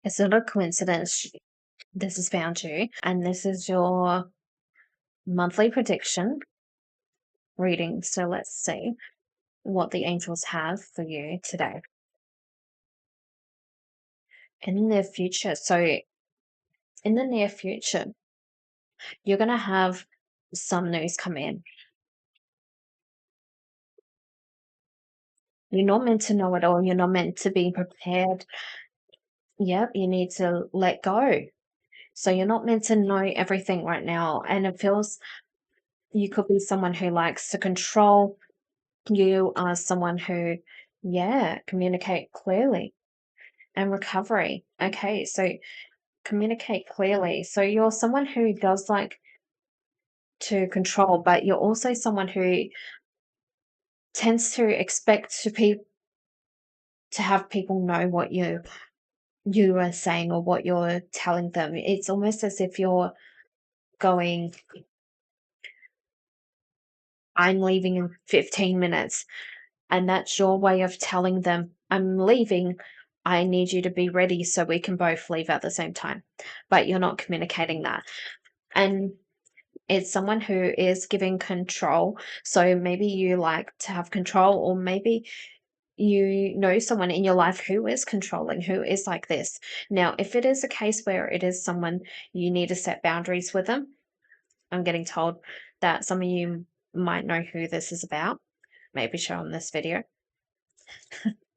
It's not a coincidence this has found you, and this is your monthly prediction reading. So let's see what the angels have for you today. In the near future, so in the near future, you're going to have some news come in. You're not meant to know it all. You're not meant to be prepared. Yep, you need to let go. So you're not meant to know everything right now. And it feels you could be someone who likes to control. You are someone who, yeah, communicate clearly. And recovery. Okay, so communicate clearly. So you're someone who does like to control, but you're also someone who tends to expect to have people know what you are saying or what you're telling them. It's almost as if you're going, I'm leaving in 15 minutes. And that's your way of telling them, I'm leaving. I need you to be ready so we can both leave at the same time. But you're not communicating that. And it's someone who is giving control. So maybe you like to have control, or maybe you know someone in your life who is controlling, who is like this. Now, if it is a case where it is someone you need to set boundaries with them, I'm getting told that some of you might know who this is about. Maybe show them this video,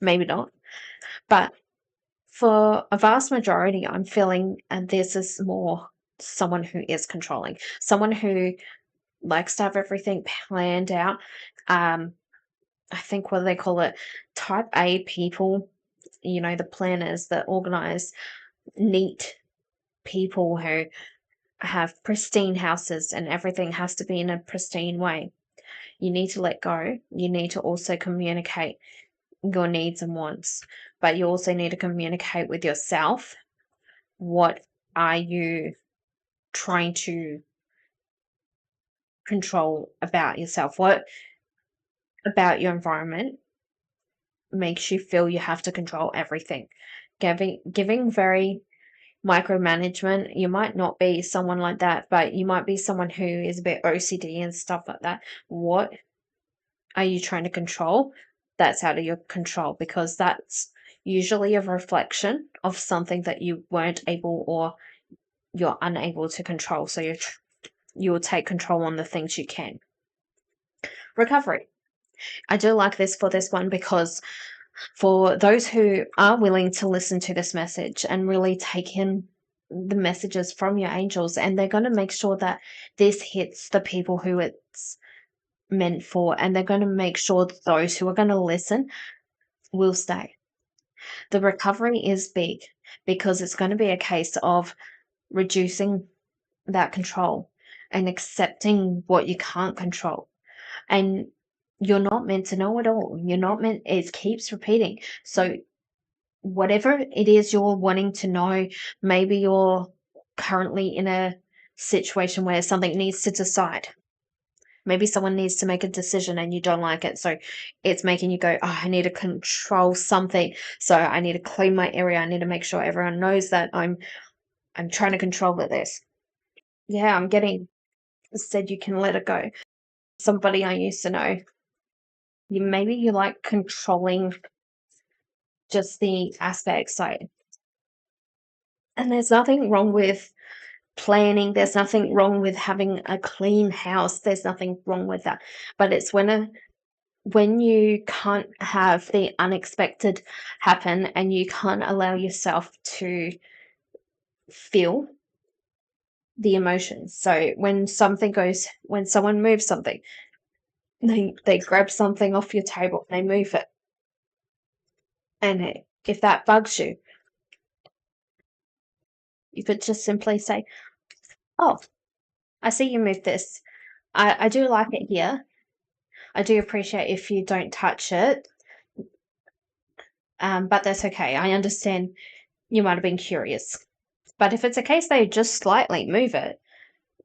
maybe not. But for a vast majority, I'm feeling, and this is more someone who is controlling, someone who likes to have everything planned out. I think what do they call it? Type A people, the planners, the organized, neat people who have pristine houses and everything has to be in a pristine way. You need to let go. You need to also communicate your needs and wants, but you also need to communicate with yourself. What are you trying to control about yourself? What about your environment makes you feel you have to control everything? Giving very micromanagement. You might not be someone like that, but you might be someone who is a bit OCD and stuff like that. What are you trying to control? That's out of your control, because that's usually a reflection of something that you weren't able or you're unable to control. So you will take control on the things you can. Recovery. I do like this for this one, because for those who are willing to listen to this message and really take in the messages from your angels, and they're going to make sure that this hits the people who it's meant for, and they're going to make sure that those who are going to listen will stay. The recovery is big, because it's going to be a case of reducing that control and accepting what you can't control. And you're not meant to know it all. You're not meant, it keeps repeating. So whatever it is you're wanting to know, maybe you're currently in a situation where something needs to decide. Maybe someone needs to make a decision and you don't like it. So it's making you go, oh, I need to control something. So I need to clean my area. I need to make sure everyone knows that I'm trying to control this. Yeah, I'm getting said you can let it go. Somebody I used to know. Maybe you like controlling just the aspects. And there's nothing wrong with planning. There's nothing wrong with having a clean house. There's nothing wrong with that. But it's when you can't have the unexpected happen and you can't allow yourself to feel the emotions. So when someone moves something, they grab something off your table, they move it. And if that bugs you, you could just simply say, oh, I see you moved this. I do like it here. I do appreciate if you don't touch it. But that's okay. I understand you might have been curious. But if it's a case they just slightly move it,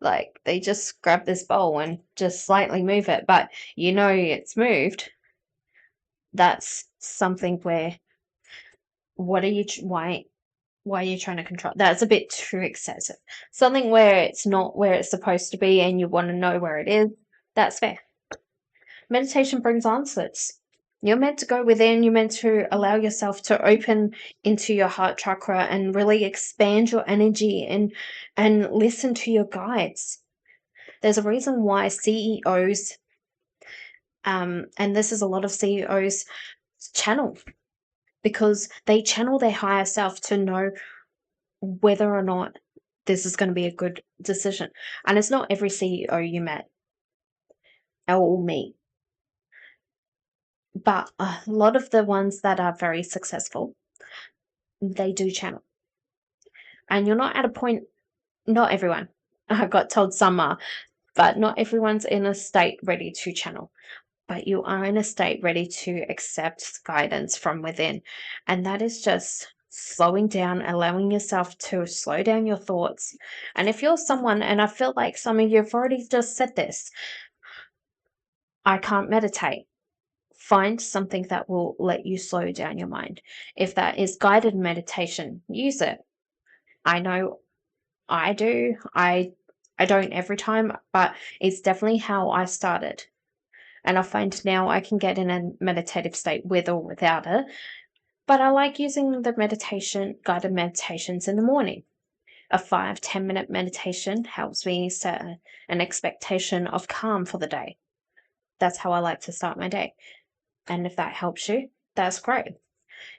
like they just grab this bowl and just slightly move it, but it's moved, that's something where, why Why are you trying to control? That's a bit too excessive. Something where it's not where it's supposed to be and you want to know where it is, that's fair. Meditation brings answers. You're meant to go within, you're meant to allow yourself to open into your heart chakra and really expand your energy and listen to your guides. There's a reason why CEOs, and this is a lot of CEOs, channel, because they channel their higher self to know whether or not this is going to be a good decision. And it's not every CEO you met or meet, but a lot of the ones that are very successful, they do channel. And you're not at a point, not everyone. I got told some are, but not everyone's in a state ready to channel. But you are in a state ready to accept guidance from within. And that is just slowing down, allowing yourself to slow down your thoughts. And if you're someone, and I feel like some of you have already just said this, I can't meditate. Find something that will let you slow down your mind. If that is guided meditation, use it. I know I do. I don't every time, but it's definitely how I started. And I find now I can get in a meditative state with or without it. But I like using the guided meditations in the morning. A 5-10 minute meditation helps me set an expectation of calm for the day. That's how I like to start my day. And if that helps you, that's great.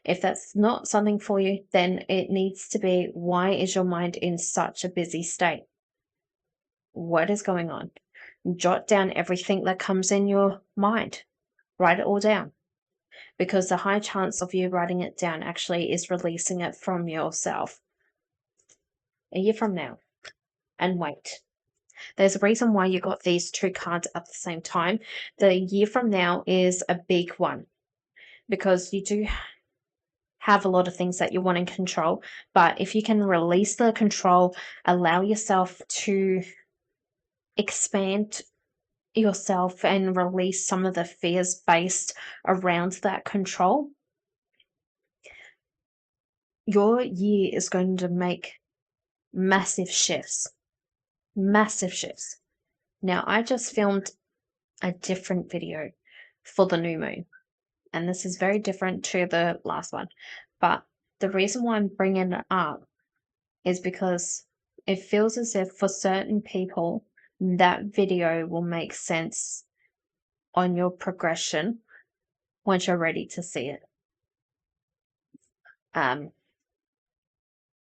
If that's not something for you, then it needs to be, why is your mind in such a busy state? What is going on? Jot down everything that comes in your mind. Write it all down. Because the high chance of you writing it down actually is releasing it from yourself. A year from now. And wait. There's a reason why you got these two cards at the same time. The year from now is a big one. Because you do have a lot of things that you want in control. But if you can release the control, allow yourself to expand yourself and release some of the fears based around that control, your year is going to make massive shifts. Massive shifts. Now, I just filmed a different video for the new moon, and this is very different to the last one. But the reason why I'm bringing it up is because it feels as if for certain people, that video will make sense on your progression once you're ready to see it.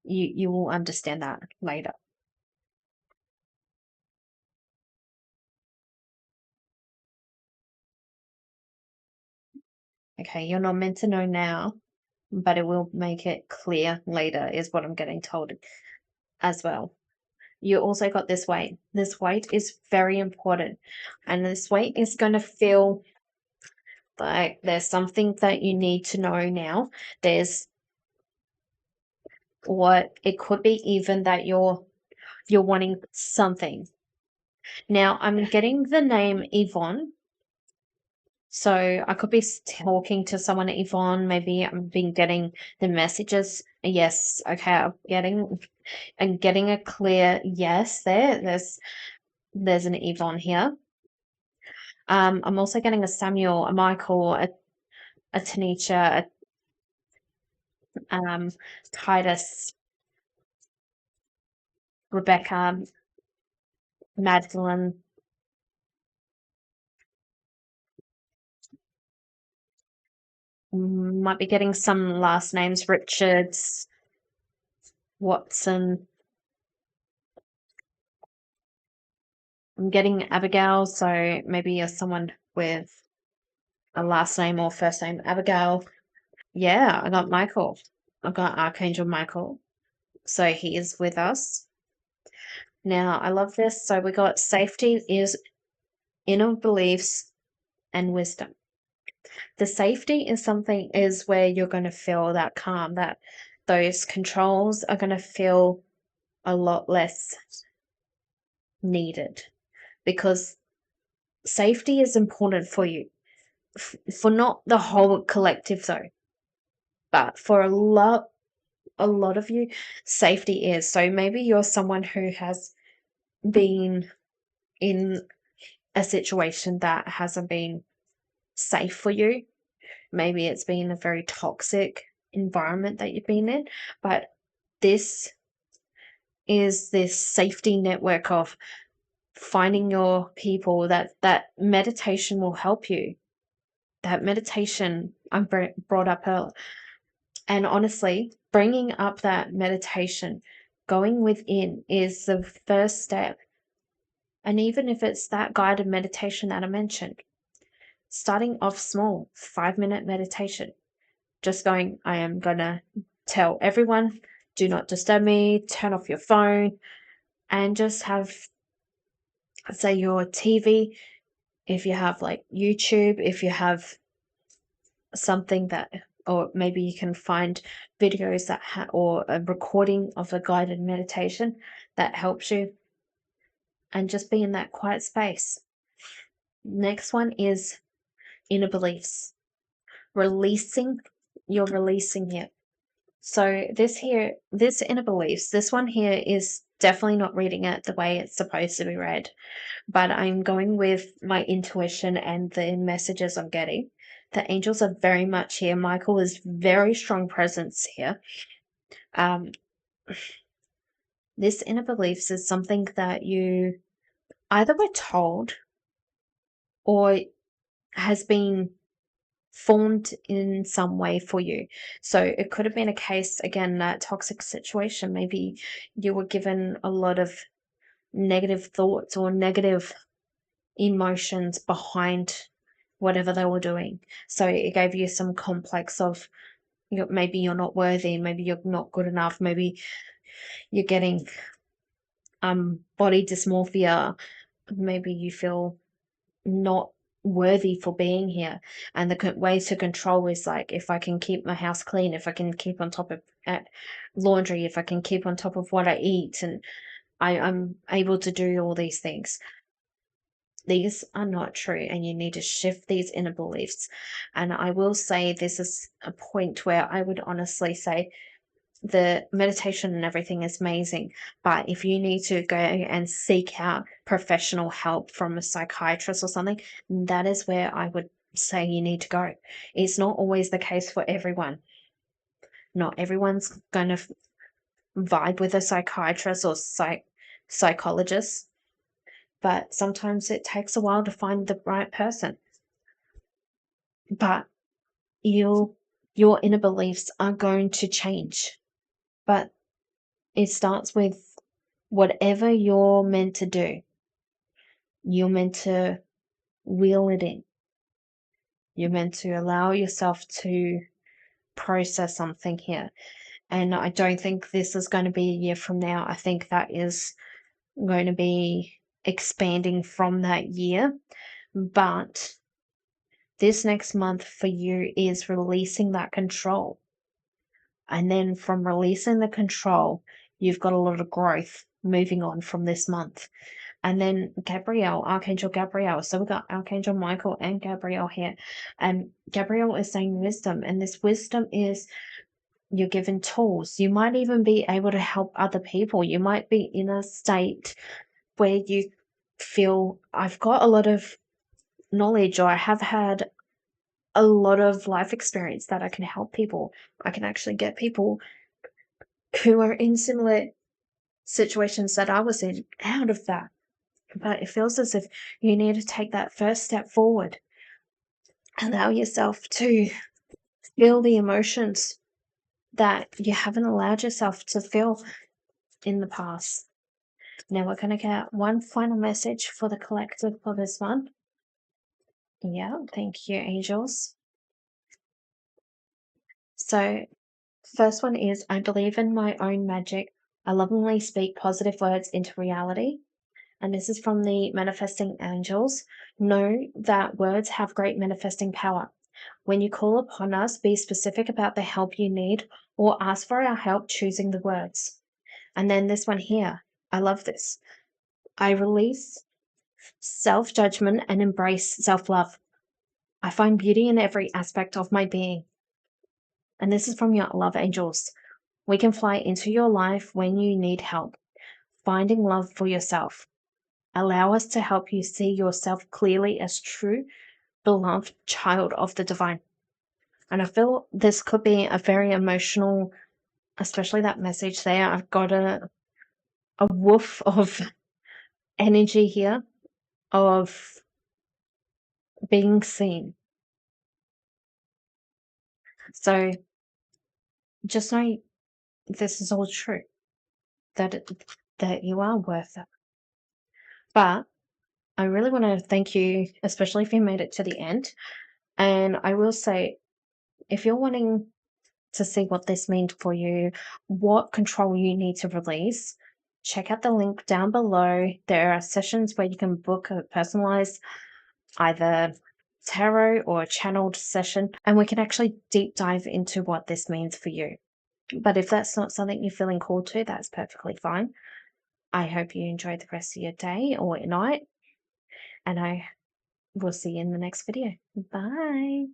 You will understand that later. Okay, you're not meant to know now, but it will make it clear later, is what I'm getting told as well. You also got this weight. This weight is very important, and this weight is going to feel like there's something that you need to know now. There's what it could be, even that you're wanting something. Now, I'm getting the name Yvonne. So I could be talking to someone, Yvonne. Maybe I've been getting the messages. Yes, okay, I'm getting a clear yes there. There's an Yvonne here. I'm also getting a Samuel, a Michael, a Tanisha, Titus, Rebecca, Madeline. Might be getting some last names, Richards, Watson. I'm getting Abigail, so maybe you're someone with a last name or first name Abigail. Yeah, I got Michael. I got Archangel Michael. So he is with us. Now, I love this. So we got safety is inner beliefs and wisdom. The safety is where you're going to feel that calm, that those controls are going to feel a lot less needed, because safety is important for you, for not the whole collective though, but for a lot a lot of you, safety is. So maybe you're someone who has been in a situation that hasn't been safe for you. Maybe it's been a very toxic environment that you've been in, but this is this safety network of finding your people that meditation will help you. That meditation I brought up earlier. And honestly, bringing up that meditation, going within is the first step. And even if it's that guided meditation that I mentioned, starting off small, 5-minute meditation, just going, I am going to tell everyone, do not disturb me, turn off your phone, and just have, say, your TV, if you have like YouTube, if you have something that, or maybe you can find videos that or a recording of a guided meditation that helps you, and just be in that quiet space. Next one is inner beliefs. You're releasing it. So this inner beliefs, this one here is definitely not reading it the way it's supposed to be read, but I'm going with my intuition and the messages I'm getting. The angels are very much here. Michael is very strong presence here. Um, this inner beliefs is something that you either were told or has been formed in some way for you. So it could have been a case, again, that toxic situation. Maybe you were given a lot of negative thoughts or negative emotions behind whatever they were doing. So it gave you some complex of, maybe you're not worthy, maybe you're not good enough, maybe you're getting body dysmorphia, maybe you feel not worthy for being here. And the way to control is like, if I can keep my house clean, if I can keep on top of laundry, if I can keep on top of what I eat, and I'm able to do all these things. These are not true, and you need to shift these inner beliefs. And I will say this is a point where I would honestly say the meditation and everything is amazing, but if you need to go and seek out professional help from a psychiatrist or something, that is where I would say you need to go. It's not always the case for everyone. Not everyone's going to vibe with a psychiatrist or psychologist, but sometimes it takes a while to find the right person. But your inner beliefs are going to change. But it starts with whatever you're meant to do. You're meant to wheel it in. You're meant to allow yourself to process something here. And I don't think this is going to be a year from now. I think that is going to be expanding from that year. But this next month for you is releasing that control. And then from releasing the control, you've got a lot of growth moving on from this month. And then Gabrielle, Archangel Gabrielle. So we've got Archangel Michael and Gabrielle here. And Gabrielle is saying wisdom. And this wisdom is you're given tools. You might even be able to help other people. You might be in a state where you feel, I've got a lot of knowledge, or I have had a lot of life experience that I can help people. I can actually get people who are in similar situations that I was in out of that. But it feels as if you need to take that first step forward. Allow yourself to feel the emotions that you haven't allowed yourself to feel in the past. Now we're going to get one final message for the collective for this one. Yeah, thank you, angels. So, first one is, I believe in my own magic. I lovingly speak positive words into reality. And this is from the manifesting angels. Know that words have great manifesting power. When you call upon us, be specific about the help you need or ask for our help choosing the words. And then this one here, I love this. I release self-judgment and embrace self-love. I find beauty in every aspect of my being. And this is from your love angels. We can fly into your life when you need help, finding love for yourself. Allow us to help you see yourself clearly as true, beloved child of the divine. And I feel this could be a very emotional, especially that message there. I've got a woof of energy here of being seen. So just know this is all true, that you are worth it. But I really want to thank you, especially if you made it to the end. And I will say, if you're wanting to see what this means for you, what control you need to release, check out the link down below. There are sessions where you can book a personalized either tarot or channeled session, and we can actually deep dive into what this means for you. But if that's not something you're feeling called to, that's perfectly fine. I hope you enjoy the rest of your day or night, and I will see you in the next video. Bye.